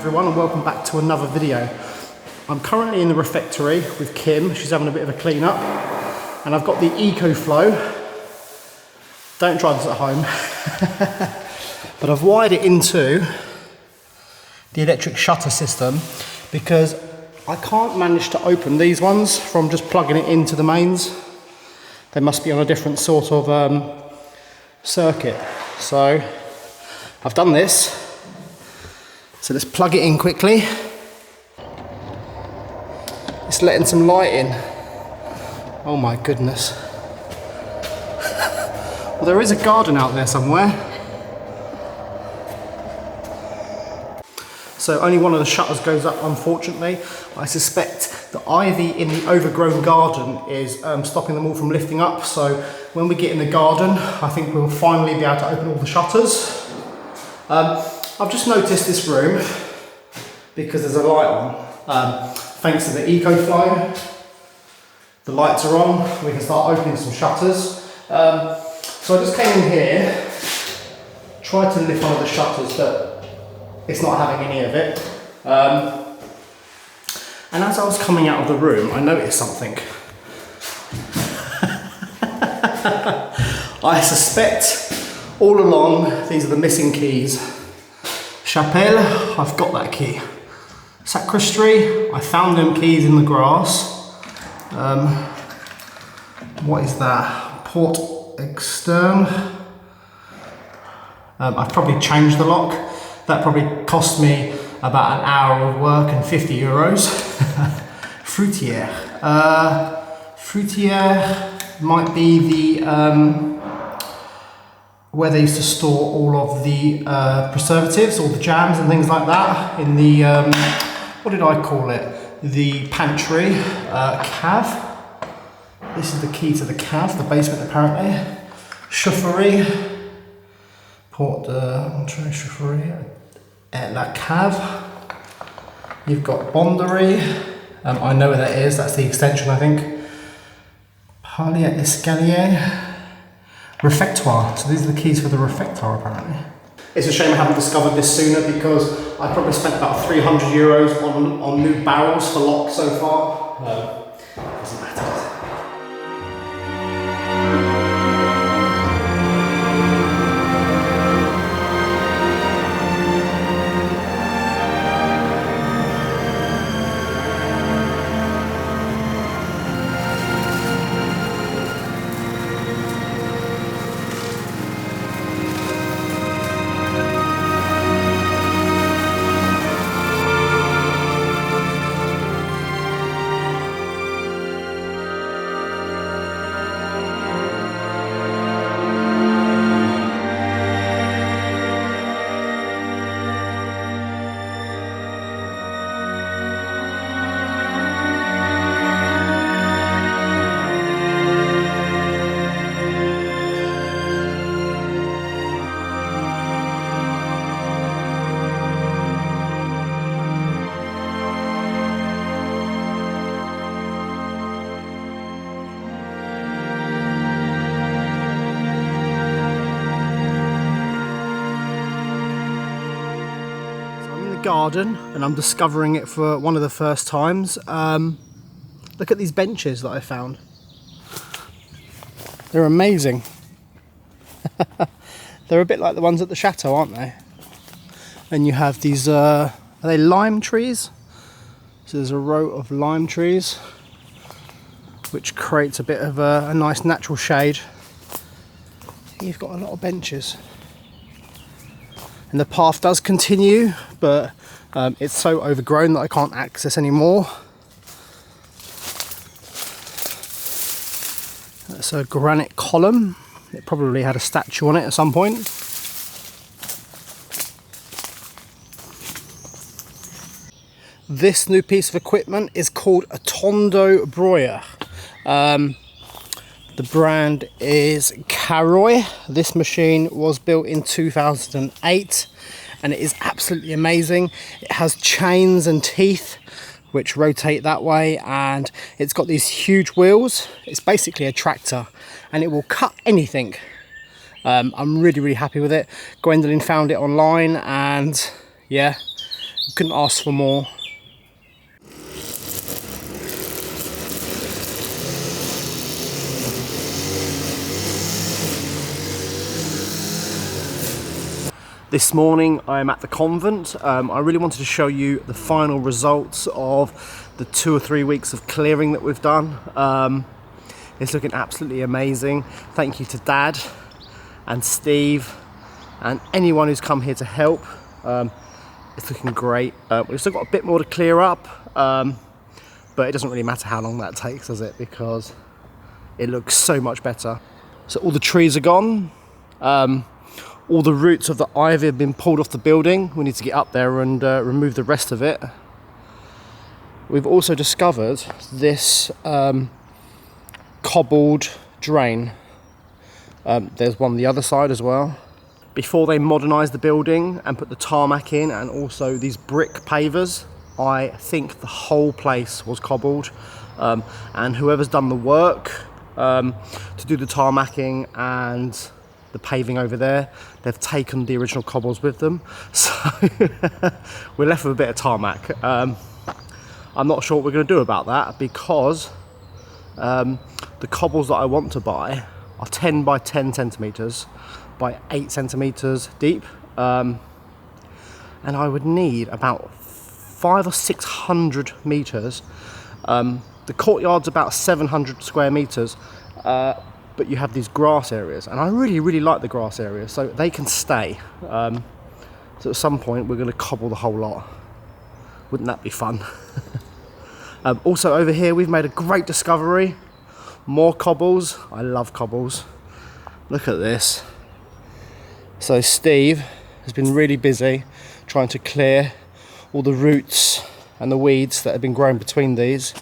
everyone and welcome back to another video. I'm currently in the refectory with Kim. She's having a bit of a clean up and I've got the EcoFlow. Don't try this at home. But I've wired it into the electric shutter system because I can't manage to open these ones from just plugging it into the mains. They must be on a different sort of circuit. So I've done this. So let's plug it in quickly. It's letting some light in. Oh my goodness. Well, there is a garden out there somewhere. So only one of the shutters goes up, unfortunately. I suspect the ivy in the overgrown garden is stopping them all from lifting up. So when we get in the garden, I think we'll finally be able to open all the shutters. I've just noticed this room, because there's a light on, thanks to the EcoFlow. The lights are on, we can start opening some shutters. So I just came in here, tried to lift one of the shutters, but it's not having any of it. And as I was coming out of the room, I noticed something. I suspect all along these are the missing keys. Chapelle, I've got that key. Sacristy, I found them keys in the grass. What is that? Port externe. I've probably changed the lock. That probably cost me about an hour of work and 50 euros. Fruitière. Fruitière might be the where they used to store all of the preservatives, all the jams and things like that in the, what did I call it? The pantry, cave. This is the key to the cave, the basement apparently. Chaufferie, porte d'entrée, chaufferie, la cave. You've got bonderie. I know where that is, that's the extension I think. Palier escalier. Refectoire, so these are the keys for the refectoire apparently. It's a shame I haven't discovered this sooner because I probably spent about 300 euros on new barrels for locks so far. Doesn't matter, does it? Garden and I'm discovering it for one of the first times. Look at these benches that I found. They're amazing. They're a bit like the ones at the chateau, aren't they? And you have these, are they lime trees? So there's a row of lime trees which creates a bit of a nice natural shade. You've got a lot of benches. And the path does continue, but it's so overgrown that I can't access anymore. That's a granite column. It probably had a statue on it at some point. This new piece of equipment is called a Tondo broyer. The brand is Caroy. This machine was built in 2008 and it is absolutely amazing. It has chains and teeth which rotate that way, and it's got these huge wheels. It's basically a tractor and it will cut anything. I'm really happy with it. Gwendolyn found it online and yeah, Couldn't ask for more. This morning I'm at the Convent. I really wanted to show you the final results of the 2 or 3 weeks of clearing that we've done. It's looking absolutely amazing. Thank you to Dad and Steve and anyone who's come here to help. It's looking great. We've still got a bit more to clear up, but it doesn't really matter how long that takes, does it? Because it looks so much better. So all the trees are gone. All the roots of the ivy have been pulled off the building. We need to get up there and remove the rest of it. We've also discovered this cobbled drain. There's one on the other side as well. Before they modernised the building and put the tarmac in and also these brick pavers, I think the whole place was cobbled. And whoever's done the work to do the tarmacking and the paving over there, they've taken the original cobbles with them, so we're left with a bit of tarmac. I'm not sure what we're going to do about that, because the cobbles that I want to buy are 10 by 10 centimetres by 8 centimetres deep, and I would need about 500 or 600 metres. The courtyard's about 700 square metres, but you have these grass areas, and I really like the grass areas, so they can stay. So at some point we're going to cobble the whole lot. Wouldn't that be fun? Also over here we've made a great discovery. More cobbles. I love cobbles. Look at this. So Steve has been really busy trying to clear all the roots and the weeds that have been growing between these.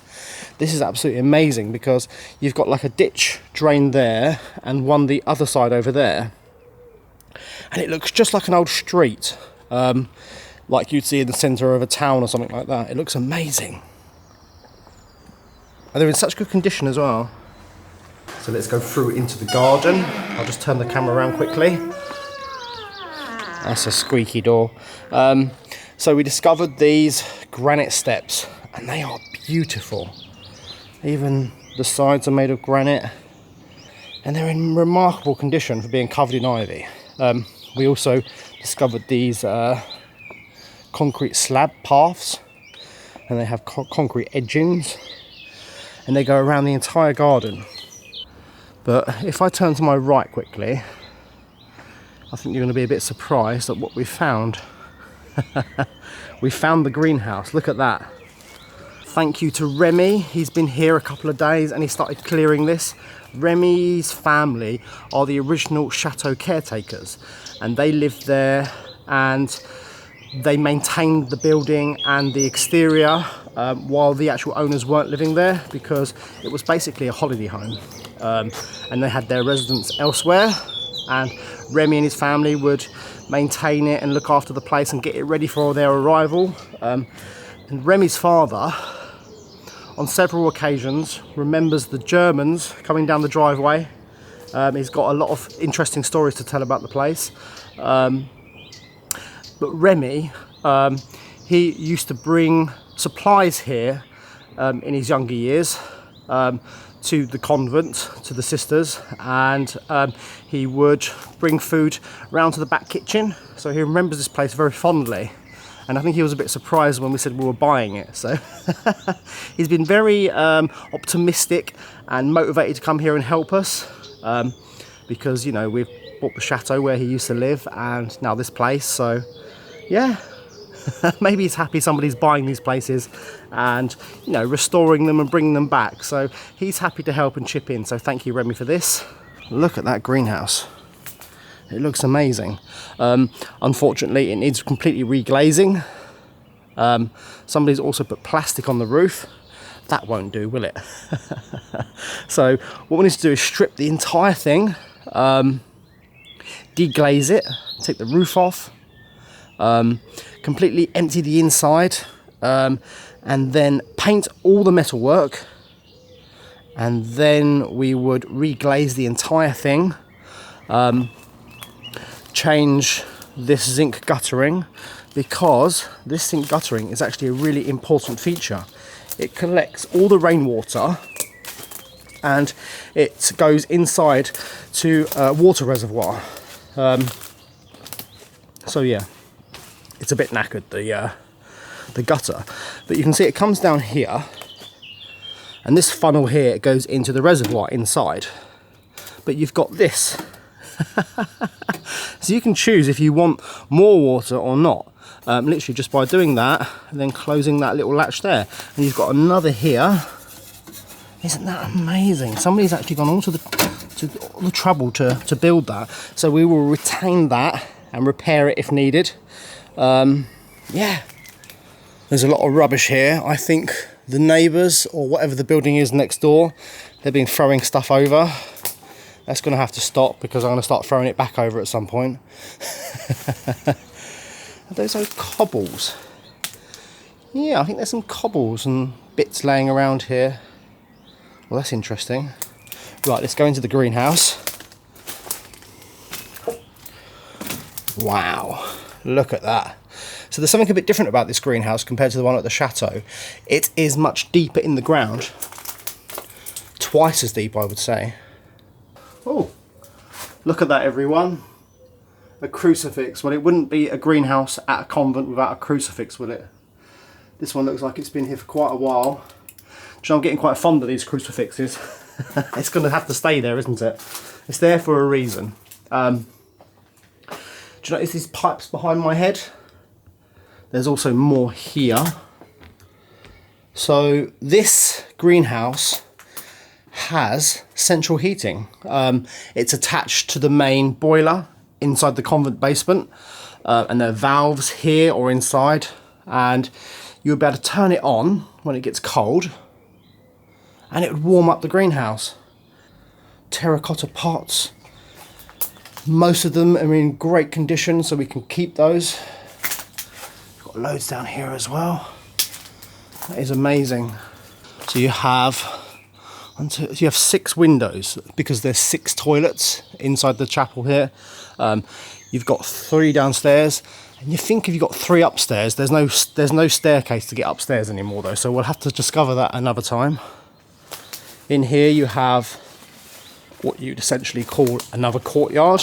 This is absolutely amazing, because you've got like a ditch drain there and one the other side over there, and it looks just like an old street, like you'd see in the centre of a town or something like that. It looks amazing, and they're in such good condition as well. So let's go through into the garden. I'll just turn the camera around quickly. That's a squeaky door. So we discovered these granite steps, and they are beautiful. Even the sides are made of granite, and they're in remarkable condition for being covered in ivy. We also discovered these concrete slab paths, and they have concrete edgings, and they go around the entire garden. But if I turn to my right quickly, I think you're going to be a bit surprised at what we found. We found the greenhouse. Look at that. Thank you to Remy. He's been here a couple of days and he started clearing this. Remy's family are the original chateau caretakers, and they lived there and they maintained the building and the exterior while the actual owners weren't living there, because it was basically a holiday home, and they had their residence elsewhere, and Remy and his family would maintain it and look after the place and get it ready for their arrival. And Remy's father, on several occasions, remembers the Germans coming down the driveway. He's got a lot of interesting stories to tell about the place. But Remy, he used to bring supplies here in his younger years to the convent, to the sisters, and he would bring food round to the back kitchen. So he remembers this place very fondly. And I think he was a bit surprised when we said we were buying it. So he's been very optimistic and motivated to come here and help us, because, you know, we've bought the chateau where he used to live and now this place. So yeah, maybe he's happy somebody's buying these places and, you know, restoring them and bringing them back. So he's happy to help and chip in. So thank you, Remy, for this. Look at that greenhouse. It looks amazing. Unfortunately, it needs completely reglazing. Somebody's also put plastic on the roof. That won't do, will it? So what we need to do is strip the entire thing, deglaze it, take the roof off, completely empty the inside, and then paint all the metalwork, and then we would reglaze the entire thing. Change this zinc guttering. because this sink guttering is actually a really important feature. It collects all the rainwater and it goes inside to a water reservoir. So yeah, it's a bit knackered, the gutter, but you can see it comes down here, and this funnel here goes into the reservoir inside. But you've got this, so you can choose if you want more water or not. Literally just by doing that and then closing that little latch there, and you've got another here. Isn't that amazing? Somebody's actually gone all to the trouble to build that, so we will retain that and repair it if needed. Yeah, there's a lot of rubbish here. I think the neighbours, or whatever the building is next door, they've been throwing stuff over. That's going to have to stop, because I'm going to start throwing it back over at some point. Are those cobbles? Yeah, I think there's some cobbles and bits laying around here. Well, that's interesting. Right, let's go into the greenhouse. Wow, look at that. So there's something a bit different about this greenhouse compared to the one at the chateau. It is much deeper in the ground. Twice as deep, I would say. Oh, look at that, everyone. A crucifix. Well, it wouldn't be a greenhouse at a convent without a crucifix, would it? This one looks like it's been here for quite a while. You know, I'm getting quite fond of these crucifixes. It's going to have to stay there, isn't it? It's there for a reason. Do you notice these pipes behind my head? There's also more here. So this greenhouse has central heating. It's attached to the main boiler inside the convent basement, and there are valves here or inside, and you'll be able to turn it on when it gets cold, and it would warm up the greenhouse. Terracotta pots. Most of them are in great condition, so we can keep those. We've got loads down here as well. That is amazing. So you have 6 windows, because there's 6 toilets inside the chapel here. You've got 3 downstairs, and you think if you've got 3 upstairs, there's no staircase to get upstairs anymore though, so we'll have to discover that another time. In here you have what you'd essentially call another courtyard.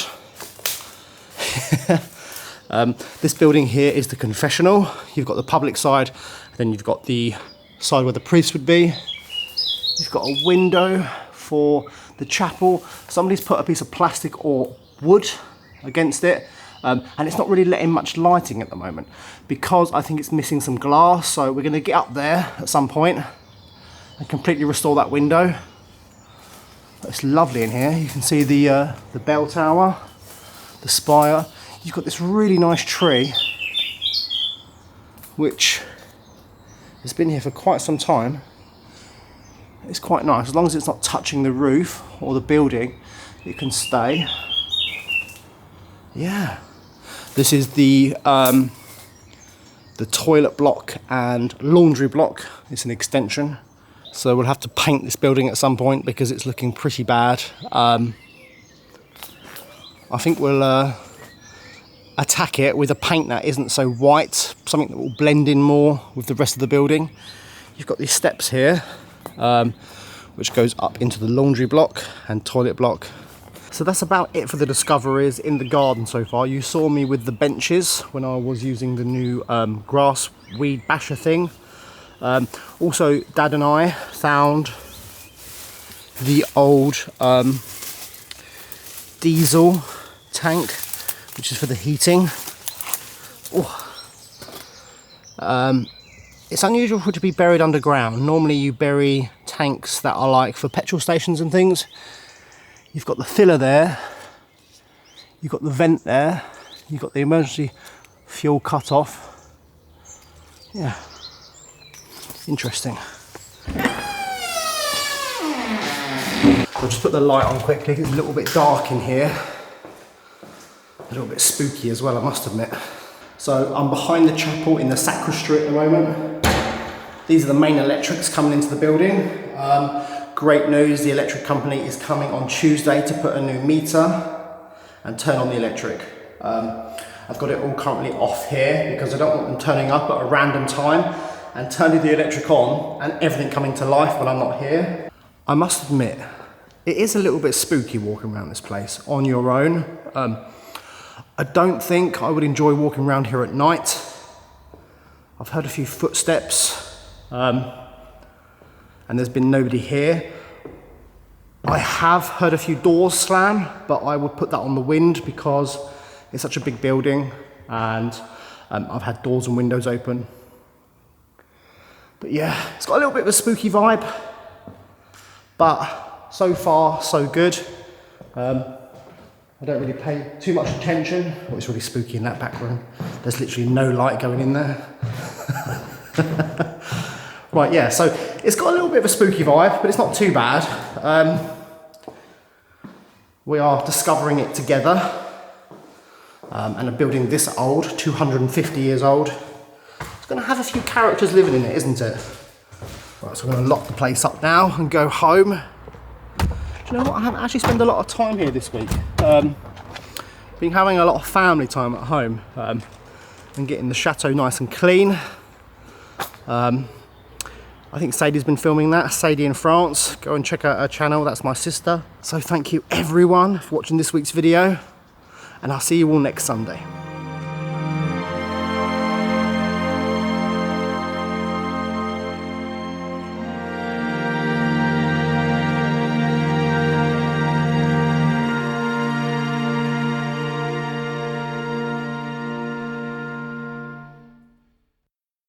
This building here is the confessional. You've got the public side, then you've got the side where the priest would be. You've got a window for the chapel. Somebody's put a piece of plastic or wood against it, and it's not really letting much lighting at the moment, because I think it's missing some glass. So we're going to get up there at some point and completely restore that window. It's lovely in here. You can see the bell tower, the spire. You've got this really nice tree, which has been here for quite some time. It's quite nice. As long as it's not touching the roof or the building, it can stay. Yeah. This is the toilet block and laundry block. It's an extension. So we'll have to paint this building at some point, because it's looking pretty bad. I think we'll attack it with a paint that isn't so white, something that will blend in more with the rest of the building. You've got these steps here, which goes up into the laundry block and toilet block. So that's about it for the discoveries in the garden so far. You saw me with the benches when I was using the new grass weed basher thing. Also, Dad and I found the old diesel tank, which is for the heating. It's unusual for it to be buried underground. Normally you bury tanks that are like for petrol stations and things. You've got the filler there, you've got the vent there, you've got the emergency fuel cut off. Yeah, interesting. I'll just put the light on quickly. It's a little bit dark in here. A little bit spooky as well, I must admit. So I'm behind the chapel in the sacristy at the moment. These are the main electrics coming into the building. Great news, the electric company is coming on Tuesday to put a new meter and turn on the electric. I've got it all currently off here because I don't want them turning up at a random time and turning the electric on and everything coming to life when I'm not here. I must admit, it is a little bit spooky walking around this place on your own. I don't think I would enjoy walking around here at night. I've heard a few footsteps, and there's been nobody here. I have heard a few doors slam, but I would put that on the wind because it's such a big building and I've had doors and windows open. But yeah, it's got a little bit of a spooky vibe, but so far so good. I don't really pay too much attention. Oh, it's really spooky in that back room. There's literally no light going in there. Right, yeah, so it's got a little bit of a spooky vibe, but it's not too bad. We are discovering it together and a building this old, 250 years old. It's going to have a few characters living in it, isn't it? Right, so I'm going to lock the place up now and go home. Do you know what? I haven't actually spent a lot of time here this week. Been having a lot of family time at home and getting the chateau nice and clean. I think Sadie's been filming that, Sadie in France. Go and check out her channel, that's my sister. So thank you everyone for watching this week's video, and I'll see you all next Sunday.